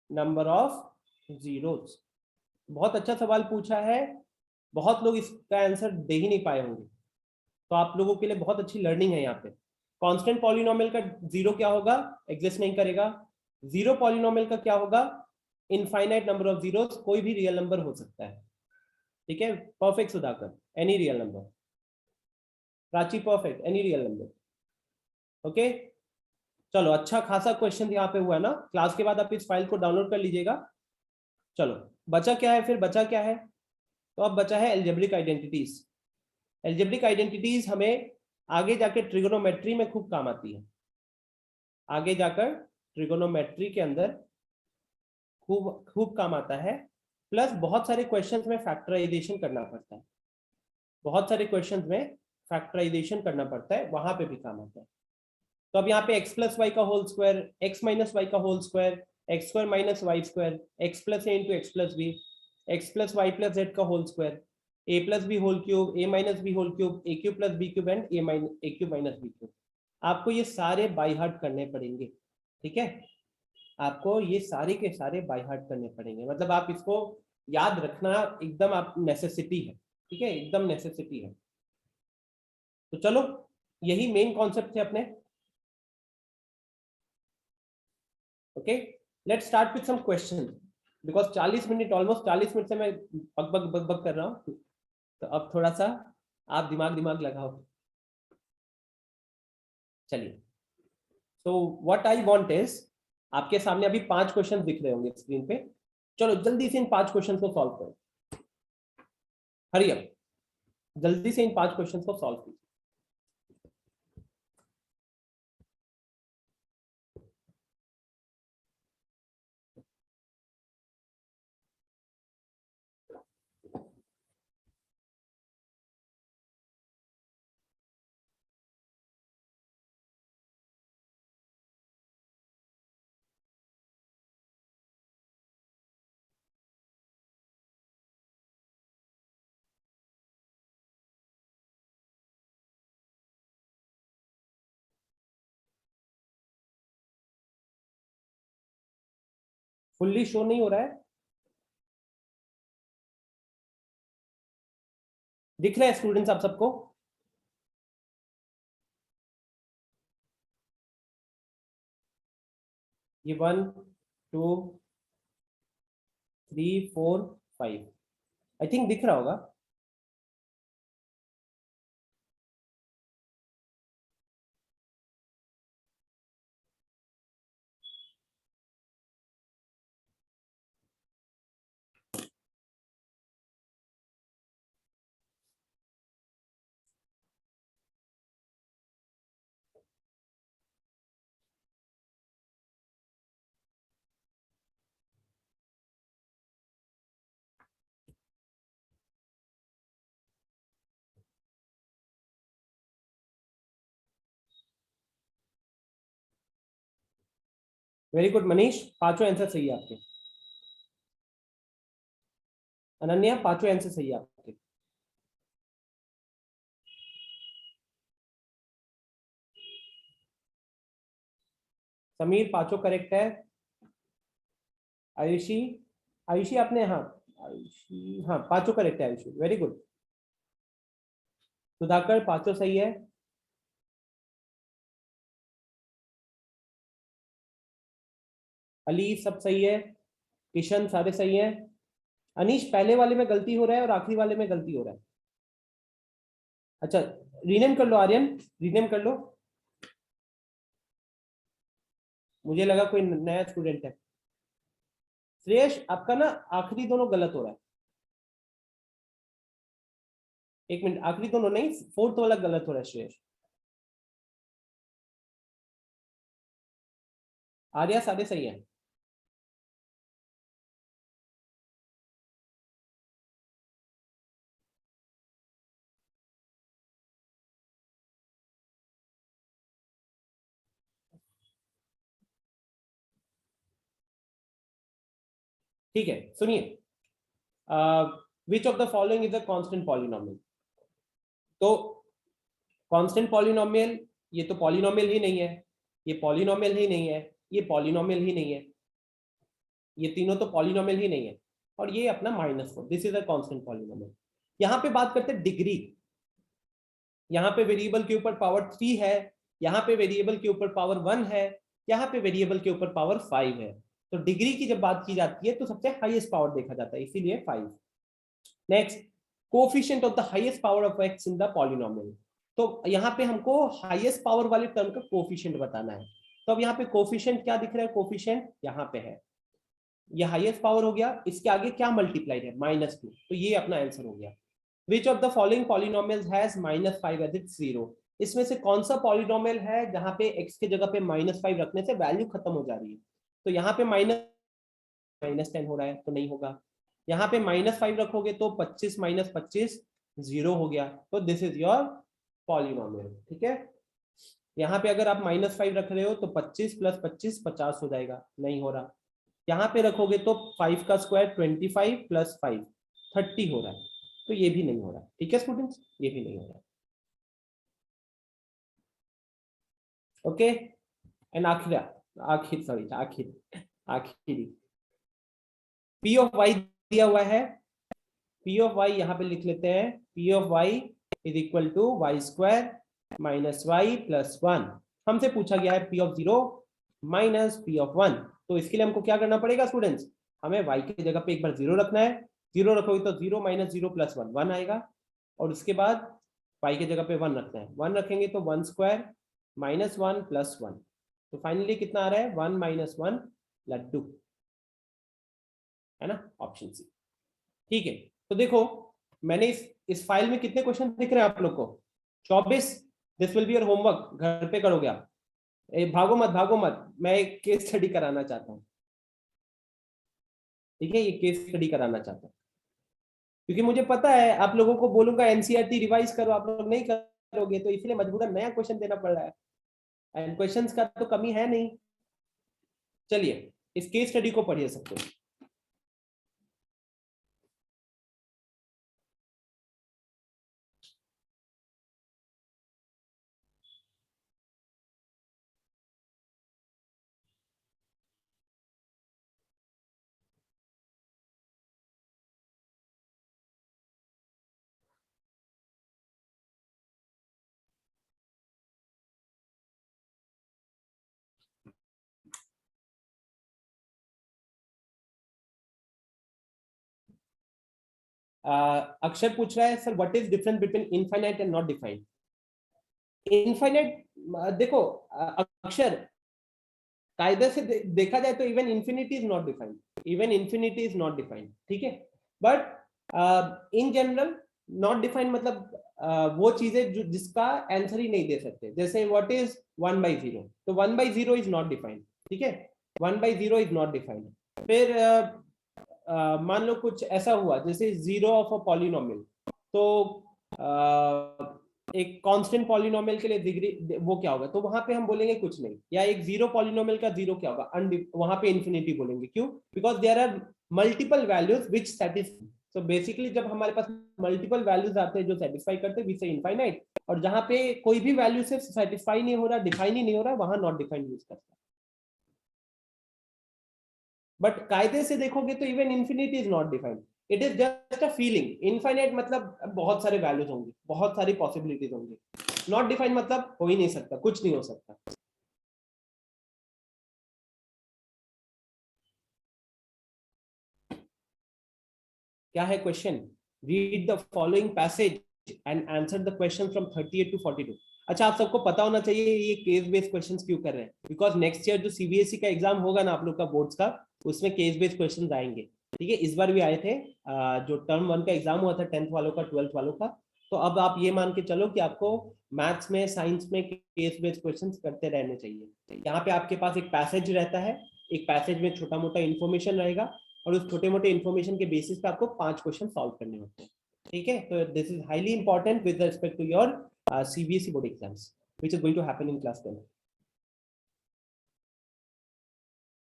number of zeros. बहुत अच्छा सवाल पूछा है, बहुत लोग इसका आंसर दे ही नहीं पाए होंगे, तो आप लोगों के लिए बहुत अच्छी लर्निंग है यहाँ पे। कांस्टेंट पॉलिनोमियल का 0 क्या होगा, एग्जिस्ट नहीं करेगा। जीरो पॉलिनोमियल का क्या होगा, इनफाइनाइट नंबर ऑफ जीरोस, कोई भी रियल नंबर हो सकता है, ठीक है। Perfect Sudhakar, any real number. Prachi perfect, any real number. Okay, चलो अच्छा खासा क्वेश्चन यहाँ पे हुआ है ना। क्लास के बाद आप इस फाइल को डाउनलोड कर लीजिएगा। चलो बचा क्या है, फिर बचा क्या है, तो अब बचा है एल्जेब्रिक आइडेंटिटीज। एल्जेब्रिक आइडेंटिटीज हमें आगे जाकर ट्रिगोनोमेट्री में खूब काम आती है, आगे जाकर ट्रिगोनोमेट्री के अंदर खूब काम आता है। प्लस बहुत सारे क्वेश्चंस में फैक्टराइजेशन करना पड़ता है, बहुत सारे क्वेश्चंस में फैक्टराइजेशन करना पड़ता है, वहां पे भी काम आता है। तो अब यहाँ पे x प्लस वाई का whole square, x minus y का whole square, x square minus y square, x plus a into x plus b, x plus y plus z का whole square, a plus b whole cube, a minus b whole cube, a cube plus b cube and a cube minus b cube. आपको ये सारे by heart करने पड़ेंगे, ठीक है, आपको ये सारे के सारे बाय हार्ट करने पड़ेंगे। मतलब आप इसको याद रखना एकदम आप नेसेसिटी है, ठीक है, एकदम नेसेसिटी है। तो चलो यही मेन कॉन्सेप्ट है अपने। Okay, let's start with some question, because 40 minute, almost 40 minute से मैं बक कर रहा हूँ, तो अब थोड़ा सा आप दिमाग लगाओ। चलिए, so what I want is, आपके सामने अभी 5 क्वेश्चन दिख रहे होंगे स्क्रीन पे। चलो जल्दी से इन 5 क्वेश्चन को सॉल्व करो, हरी अप, जल्दी से इन 5 क्वेश्चन को सॉल्व कीजिए। फुल्ली शो नहीं हो रहा है, दिख रहा है स्टूडेंट्स आप सबको? ये 1 2 3 4 5 आई थिंक दिख रहा होगा। वेरी गुड मनीष, पांचों आंसर सही है आपके। अनन्या, पांचों आंसर सही है आपके। समीर, पांचों करेक्ट है। आयुषी, आयुषी आपने, हाँ आयुषी, हाँ पांचों करेक्ट है आयुषी, वेरी गुड। सुधाकर, पांचों सही है। अली, सब सही है। किशन, सारे सही है। अनीश, पहले वाले में गलती हो रहा है और आखिरी वाले में गलती हो रहा है। अच्छा, रीनेम कर लो आर्यन, रीनेम कर लो। मुझे लगा कोई नया स्टूडेंट है। श्रेयस, आपका ना आखिरी दोनों गलत हो रहा है। एक मिनट, आखिरी दोनों नहीं, फोर्थ वाला गलत हो रहा है श्रेयस। आर्या, सारे सही है। ठीक है, सुनिए, which of the following is a constant polynomial. तो कांस्टेंट पॉलिनोमियल, ये तो पॉलिनोमियल ही नहीं है, ये पॉलिनोमियल ही नहीं है, ये पॉलिनोमियल ही नहीं है, ये तीनों तो पॉलिनोमियल ही नहीं है, और ये अपना -4, this is a constant polynomial. यहां पे बात करते हैं डिग्री। यहाँ पे वेरिएबल के ऊपर पावर 3 है, यहाँ पे वेरिएबल के ऊपर पावर 1 है, यहाँ पे वेरिएबल के ऊपर पावर 5 है। तो डिग्री की जब बात की जाती है तो सबसे हाईएस्ट पावर देखा जाता है, इसीलिए 5। Next, coefficient of the highest power of x in the polynomial. तो यहाँ पे हमको हाईएस्ट पावर वाले टर्म का कोफिशिएंट बताना है। तो अब यहाँ पे कोफिशिएंट क्या दिख रहा है, कोफिशिएंट यहाँ पे है, ये हाईएस्ट पावर हो गया, इसके आगे क्या मल्टीप्लाइड है, -2, तो ये अपना आंसर हो गया। Which of the following polynomials has -5 as its zero? इसमें से कौन सा पॉलिनोमियल है जहां पे x के जगह पे -5 रखने से वैल्यू खत्म हो जा रही है। तो यहाँ पे -10 हो रहा है तो नहीं होगा। यहाँ पे -5 रखोगे तो 25 - 25 0 हो गया, तो दिस इज योर पॉलिनोमियल। ठीक है, यहाँ पे अगर आप -5 रख रहे हो तो 25 + 25 50 हो जाएगा, नहीं हो रहा। यहाँ पे रखोगे तो 5 का स्क्वायर 25 + 5 30 हो रहा है, तो ये भी नहीं हो रहा। ठीक है स्टूडेंट्स, ये भी नहीं हो रहा। ओके, एंड आखिरी पी ऑफ वाई दिया हुआ है। पी ऑफ वाई यहाँ पे लिख लेते हैं, P of Y is equal to y² - y + 1। हमसे पूछा गया है पी ऑफ 0 - पी ऑफ 1। तो इसके लिए हमको क्या करना पड़ेगा स्टूडेंट्स, हमें y की जगह पे एक बार 0 रखना है। 0 रखोगे तो 0 - 0 + 1 1 आएगा, और उसके बाद y की जगह पे 1 रखना है। 1 रखेंगे तो 1² - 1 + 1, तो फाइनली कितना आ रहा है, 1 - 1 लड्डू, है ना, ऑप्शन सी। ठीक है, तो देखो मैंने इस फाइल में कितने क्वेश्चन दिख रहे हैं आप लोग को, 24। This will be your homework, घर पे करोगे आप। भागो मत, भागो मत, मैं एक केस स्टडी कराना चाहता हूँ। ठीक है, ये केस स्टडी कराना चाहता हूँ, क्योंकि मुझे पता है आप लोगों को बोलूंगा एनसीईआरटी रिवाइज करो, आप लोग नहीं करोगे, तो इसलिए मजबूरन नया क्वेश्चन देना पड़ रहा है, एंड क्वेश्चंस का तो कमी है नहीं। चलिए इस केस स्टडी को पढ़िए सबको। अक्षर पूछ रहा है sir what is difference between infinite and not defined. Infinite देखो अक्षर कायदे से देखा जाए तो even infinity is not defined, even infinity is not defined, ठीक है। But in general not defined मतलब वो चीजें जो जिसका आंसर ही नहीं दे सकते, जैसे व्हाट इज 1/0, तो 1/0 इज नॉट डिफाइंड, ठीक है, 1/0 इज नॉट डिफाइंड। फिर मान लो कुछ ऐसा हुआ जैसे जीरो ऑफ अ पॉलिनोमियल, तो एक कांस्टेंट पॉलिनोमियल के लिए डिग्री वो क्या होगा, तो वहां पे हम बोलेंगे कुछ नहीं, या एक जीरो पॉलिनोमियल का जीरो क्या होगा, वहां पे इंफिनिटी बोलेंगे, क्यों, because there are multiple values which satisfy. So basically जब हमारे पास मल्टीपल वैल्यूज आते हैं जो सेटिस्फाई करते हैं वी से इनफाइनाइट, और जहां पे कोई भी वैल्यू से सेटिस्फाई नहीं हो रहा, डिफाइन ही नहीं हो रहा, वहां नॉट डिफाइंड यूज करते हैं। बट कायदे से देखोगे तो even infinity is not defined, it is just a feeling. Infinite मतलब बहुत सारे वैल्यूज होंगे, बहुत सारी पॉसिबिलिटीज होंगी, नॉट डिफाइंड मतलब हो ही नहीं सकता, कुछ नहीं हो सकता। क्या है question, read the following passage and answer the question from 38 to 42। अच्छा आप सबको पता होना चाहिए ये केस बेस्ड क्वेश्चंस क्यों कर रहे हैं, बिकॉज नेक्स्ट ईयर जो सीबीएसई का एग्जाम होगा ना आप लोग का बोर्ड्स का, उसमें केस बेस्ड क्वेश्चंस आएंगे, ठीक है। इस बार भी आए थे, जो टर्म 1 का एग्जाम हुआ था 10th वालों का 12th वालों का, तो अब आप ये मान के चलो कि आपको मैथ्स में साइंस में केस बेस्ड क्वेश्चंस करते रहने चाहिए। यहाँ पे आपके पास एक पैसेज रहता है, एक पैसेज में छोटा मोटा इन्फॉर्मेशन रहेगा, और उस छोटे मोटे इन्फॉर्मेशन के बेसिस पे आपको 5 क्वेश्चन सॉल्व करने होते हैं, ठीक है। तो this is highly important with respect to your CBSE board exams which is going to happen in class 10।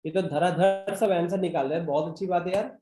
ये तो धड़ाधड़ सब आंसर निकाल रहे हैं, बहुत अच्छी बात है यार।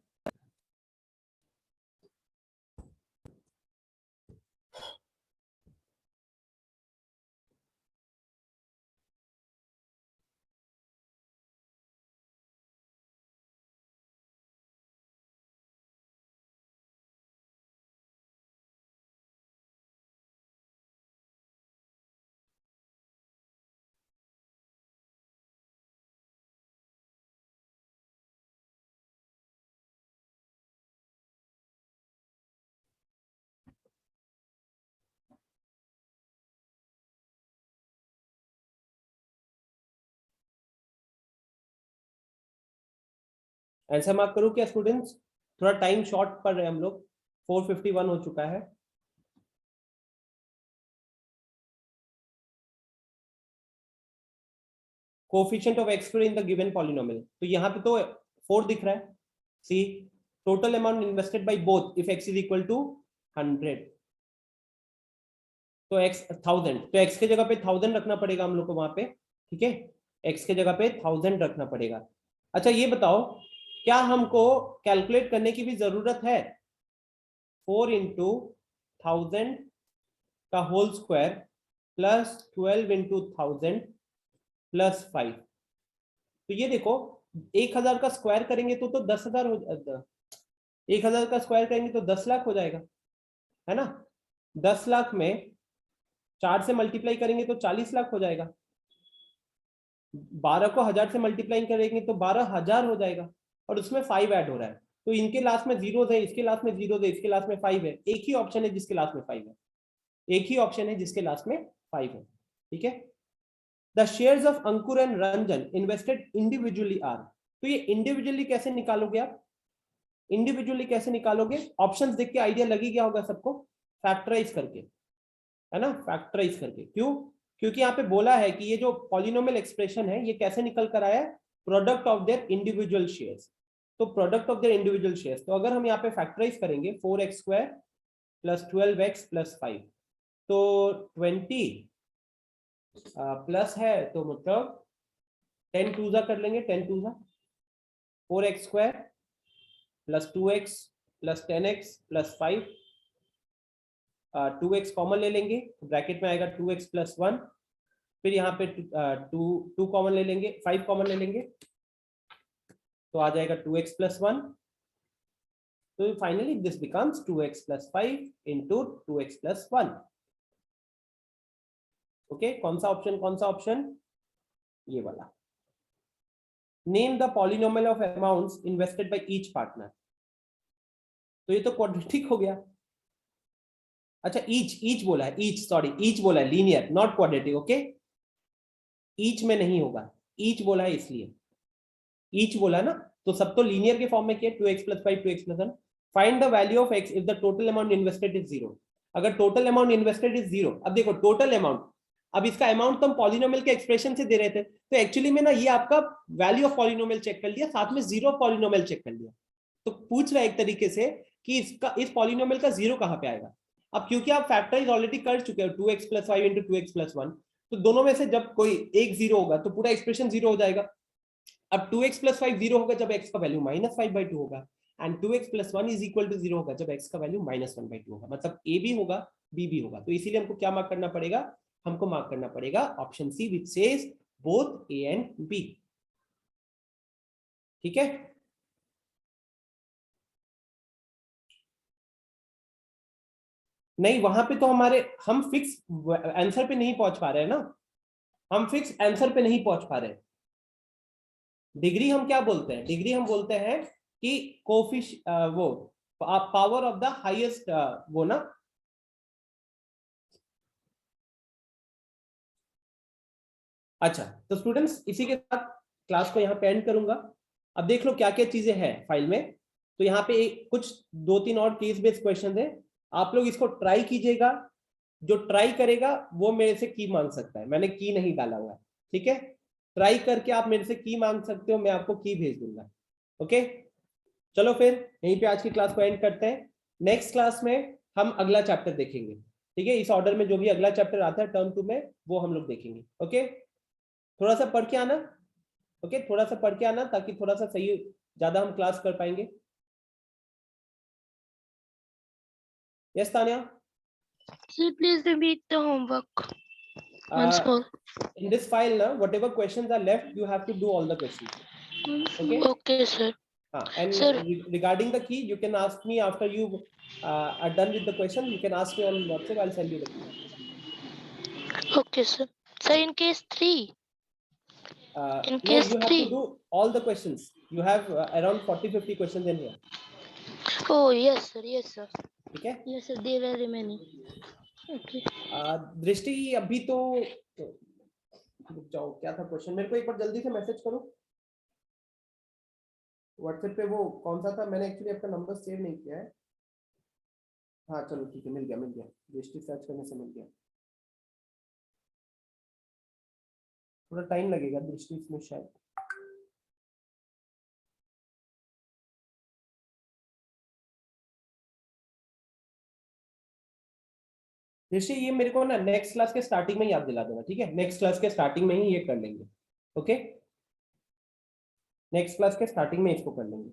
आंसर मार्क करूं क्या स्टूडेंट्स, थोड़ा टाइम शॉर्ट पड़ रहे हैं हम लोग, 4:51 हो चुका है। Coefficient of x2 in the given polynomial, तो यहाँ पे तो 4 दिख रहा है, see total amount invested by both if x is equal to 100, तो x 1000, तो x के जगह पे 1000 रखना पड़ेगा हम लोग को वहां पे, ठीक है, x के जगह पे 1000 रखना पड़ेगा। अच्छा ये बताओ क्या हमको कैलकुलेट करने की भी जरूरत है, 4 into 1000 का whole square plus 12 into 1000 plus 5, तो ये देखो 1000 का स्क्वायर करेंगे तो 10,000 हो, 1000 का स्क्वायर करेंगे तो 10 लाख हो जाएगा, है ना। 10 लाख में 4 से मल्टीप्लाई करेंगे तो 40 लाख हो जाएगा, 12 को 1000 से मल्टीप्लाई करेंगे तो 12,000 हो जाएगा, और उसमें 5 ऐड हो रहा है, तो इनके लास्ट में जीरोस है, इसके लास्ट में जीरोस है, इसके लास्ट में 5 है, एक ही ऑप्शन है जिसके लास्ट में 5 है, एक ही ऑप्शन है जिसके लास्ट में 5 है, ठीक है। The shares of Ankur and Ranjan invested individually are, तो ये इंडिविजुअली कैसे निकालोगे आप, इंडिविजुअली कैसे निकालोगे, ऑप्शंस देख के आइडिया लगी गया होगा सबको, फैक्टराइज करके, है ना, फैक्टराइज करके, क्यों, क्योंकि यहाँ पे बोला है कि ये जो पॉलिनोमियल एक्सप्रेशन है ये कैसे निकल कर आया है, product of their individual shares, तो product of their individual shares, तो अगर हम यहाँ पे फैक्टराइज करेंगे 4x square plus 12x plus 5, तो 20 प्लस है तो मतलब 10 टूजा कर लेंगे, 10 टूजा 4x square plus 2x plus 10x plus 5, 2x common ले लेंगे, ब्रैकेट में आएगा 2x प्लस 1, फिर यहाँ पे 2 कॉमन ले लेंगे, 5 कॉमन ले लेंगे, तो आ जाएगा 2x प्लस 1, तो finally this becomes 2x plus 5 into 2x plus 1। Okay, कौन सा ऑप्शन, ये वाला। Name the polynomial of amounts invested by each partner, तो ये तो क्वाड्रेटिक हो गया। अच्छा ईच बोला है, ईच बोला है, linear not quadratic. Okay each में नहीं होगा, ईच बोला है इसलिए, ईच बोला ना, तो सब तो लीनियर के फॉर्म में किया, 2x + 5 2x + 1। Find the value of x if the total amount invested is 0। अगर टोटल अमाउंट इन्वेस्टेड इज 0, अब देखो टोटल अमाउंट, अब इसका अमाउंट तो हम पॉलिनोमियल के एक्सप्रेशन से दे रहे थे, तो एक्चुअली में ना ये आपका वैल्यू ऑफ पॉलिनोमियल चेक कर लिया, साथ में जीरो ऑफ पॉलिनोमियल चेक कर लिया। तो पूछ रहा है एक तरीके से कि इसका इस पॉलिनोमियल का जीरो कहां पे आएगा। अब क्योंकि आप फैक्टराइज ऑलरेडी कर चुके हो 2x + 5 × 2x + 1, तो दोनों में से जब कोई एक जीरो होगा तो पूरा एक्सप्रेशन जीरो हो जाएगा। अब 2x + 5 जीरो होगा जब x का वैल्यू -5/2 होगा, एंड 2x + 1 = 0 होगा जब x का वैल्यू -1/2 होगा। मतलब a भी होगा b भी होगा। तो इसीलिए हमको क्या मार्क करना पड़ेगा, हमको मार्क करना पड़ेगा option C which says both a and b। ठीक है, नहीं वहां पे तो हमारे हम फिक्स आंसर पे नहीं पहुंच पा रहे हैं ना, हम फिक्स आंसर पे नहीं पहुंच पा रहे। डिग्री हम क्या बोलते हैं, डिग्री हम बोलते हैं कि कोफिश वो पावर ऑफ द हाईएस्ट वो ना। अच्छा तो स्टूडेंट्स इसी के साथ क्लास को यहाँ पे एंड करूंगा। अब देख लो क्या क्या चीजें हैं फाइल में। तो यहाँ पे कुछ 2-3 और केस बेस्ड क्वेश्चन है, आप लोग इसको ट्राई कीजिएगा। जो ट्राई करेगा वो मेरे से की मांग सकता है, मैंने की नहीं डाला हुआ है। ठीक है, ट्राई करके आप मेरे से की मांग सकते हो, मैं आपको की भेज दूंगा। ओके चलो फिर यहीं पे आज की क्लास को एंड करते हैं। नेक्स्ट क्लास में हम अगला चैप्टर देखेंगे। ठीक है, इस ऑर्डर में जो भी अगला चैप्टर आता है टर्म 2 में वो हम लोग देखेंगे। ओके थोड़ा सा पढ़ के आना, ओके थोड़ा सा पढ़ के आना ताकि थोड़ा सा सही ज्यादा हम क्लास कर पाएंगे। Yes Tanya, Sir, please repeat the homework once more. in this file now whatever questions are left you have to do all the questions. Okay, Okay, sir. and Sir. regarding the key you can ask me after you are done with the question. You can ask me on WhatsApp, I'll send you the key. Okay, sir. Sir, in case 3. In No, case you have 3. to do all the questions. You have around 40-50 questions in here. Oh, yes, sir. Yes, sir. ठीक है, Yes, sir. There are remaining. Okay. दृष्टि अभी तो रुक जाओ, क्या था question, मेरे को एक बार जल्दी से मैसेज करो व्हाट्सएप पे। वो कौन सा था, मैंने एक्चुअली आपका नंबर सेव नहीं किया है। हाँ चलो ठीक है, मिल गया दृष्टि सर्च करने से मिल गया। थोड़ा टाइम लगेगा दृष्टि इसमें शायद। दृष्टि ये मेरे को ना नेक्स्ट क्लास के स्टार्टिंग में याद दिला देना। ठीक है, नेक्स्ट क्लास के स्टार्टिंग में ही ये कर लेंगे। ओके नेक्स्ट क्लास के स्टार्टिंग में इसको कर लेंगे।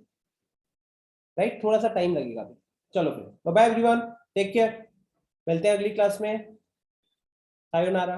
राइट, थोड़ा सा टाइम लगेगा अभी। चलो फिर bye bye everyone, take care, मिलते हैं अगली क्लास में। सायोनारा।